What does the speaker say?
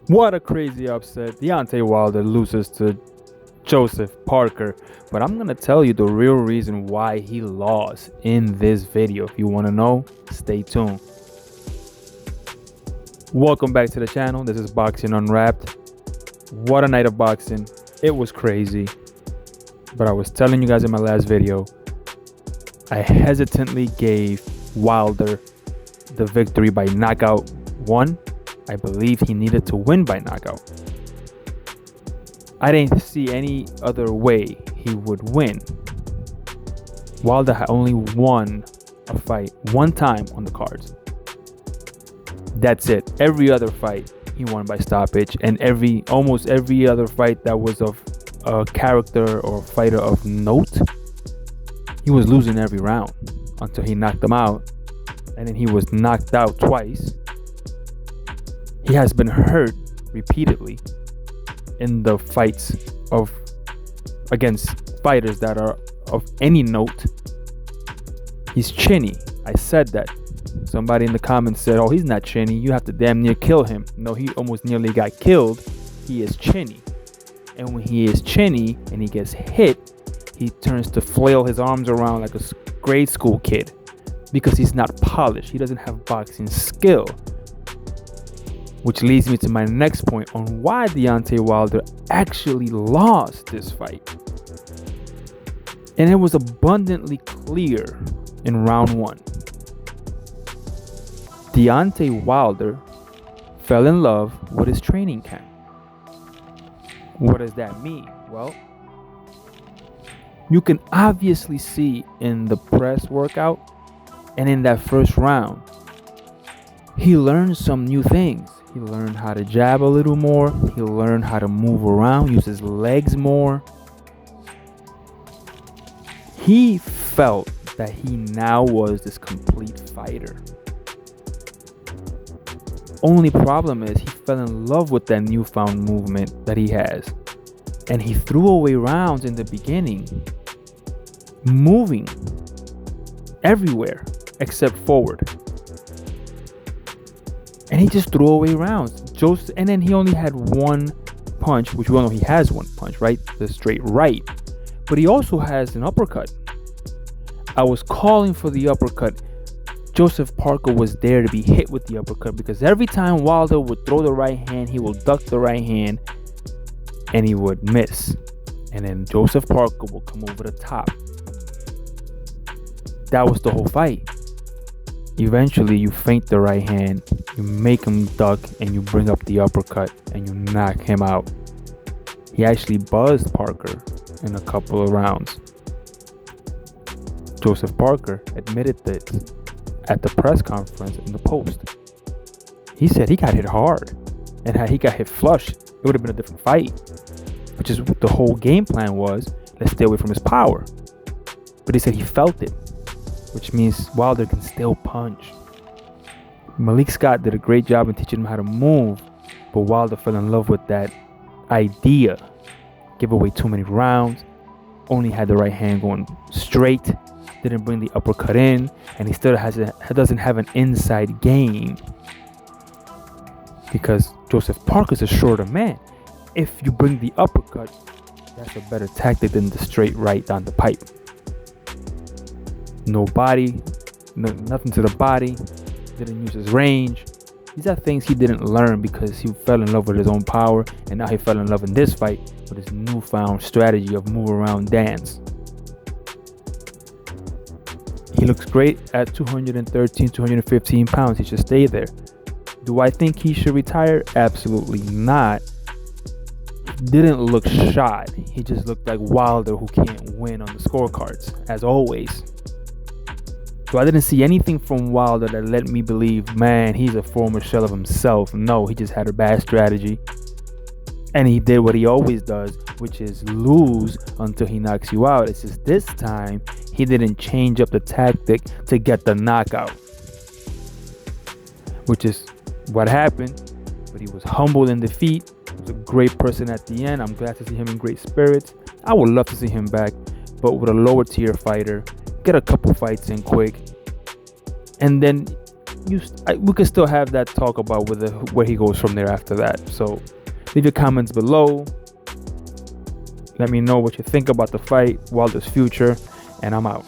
What a crazy upset. Deontay Wilder loses to Joseph Parker. But I'm going to tell you the real reason why he lost in this video. If you want to know, stay tuned. Welcome back to the channel. This is Boxing Unwrapped. What a night of boxing. It was crazy. But I was telling you guys in my last video, I hesitantly gave Wilder the victory by knockout. One, I believe he needed to win by knockout. I didn't see any other way he would win. Wilder had only won a fight one time on the cards. That's it. Every other fight he won by stoppage, and almost every other fight that was of a character or fighter of note, he was losing every round until he knocked him out, and then he was knocked out twice. He has been hurt repeatedly in the fights against fighters that are of any note. He's chinny. I said that. Somebody in the comments said, "Oh, he's not chinny. You have to damn near kill him." No, he almost nearly got killed. He is chinny. And when he is chinny and he gets hit, he turns to flail his arms around like a grade school kid because he's not polished. He doesn't have boxing skill. Which leads me to my next point on why Deontay Wilder actually lost this fight. And it was abundantly clear in round one. Deontay Wilder fell in love with his training camp. What does that mean? Well, you can obviously see in the press workout and in that first round, he learned some new things. He learned how to jab a little more. He learned how to move around, use his legs more. He felt that he now was this complete fighter. Only problem is he fell in love with that newfound movement that he has. And he threw away rounds in the beginning, moving everywhere except forward. And he just threw away rounds. And then he only had one punch, which we all know he has one punch, right? The straight right. But he also has an uppercut. I was calling for the uppercut. Joseph Parker was there to be hit with the uppercut because every time Wilder would throw the right hand, he would duck the right hand and he would miss. And then Joseph Parker will come over the top. That was the whole fight. Eventually, you feint the right hand, you make him duck, and you bring up the uppercut, and you knock him out. He actually buzzed Parker in a couple of rounds. Joseph Parker admitted this at the press conference in the post. He said he got hit hard, and had he got hit flush, it would have been a different fight, which is what the whole game plan was. Let's stay away from his power. But he said he felt it, which means Wilder can still punch. Malik Scott did a great job in teaching him how to move, but Wilder fell in love with that idea. Give away too many rounds, only had the right hand going straight, didn't bring the uppercut in, and he still doesn't have an inside game because Joseph Parker's a shorter man. If you bring the uppercut, that's a better tactic than the straight right down the pipe. No body, nothing to the body, didn't use his range. These are things he didn't learn because he fell in love with his own power, and now he fell in love in this fight with his newfound strategy of move around dance. He looks great at 213, 215 pounds. He should stay there. Do I think he should retire? Absolutely not. He didn't look shot. He just looked like Wilder who can't win on the scorecards, as always. So I didn't see anything from Wilder that let me believe, man, he's a former shell of himself. No, he just had a bad strategy. And he did what he always does, which is lose until he knocks you out. It's just this time, he didn't change up the tactic to get the knockout, which is what happened. But he was humbled in defeat. He was a great person at the end. I'm glad to see him in great spirits. I would love to see him back, but with a lower tier fighter. Get a couple fights in quick, and then we could still have that talk about where he goes from there after that. So leave your comments below. Let me know what you think about the fight, Wilder's future, and I'm out.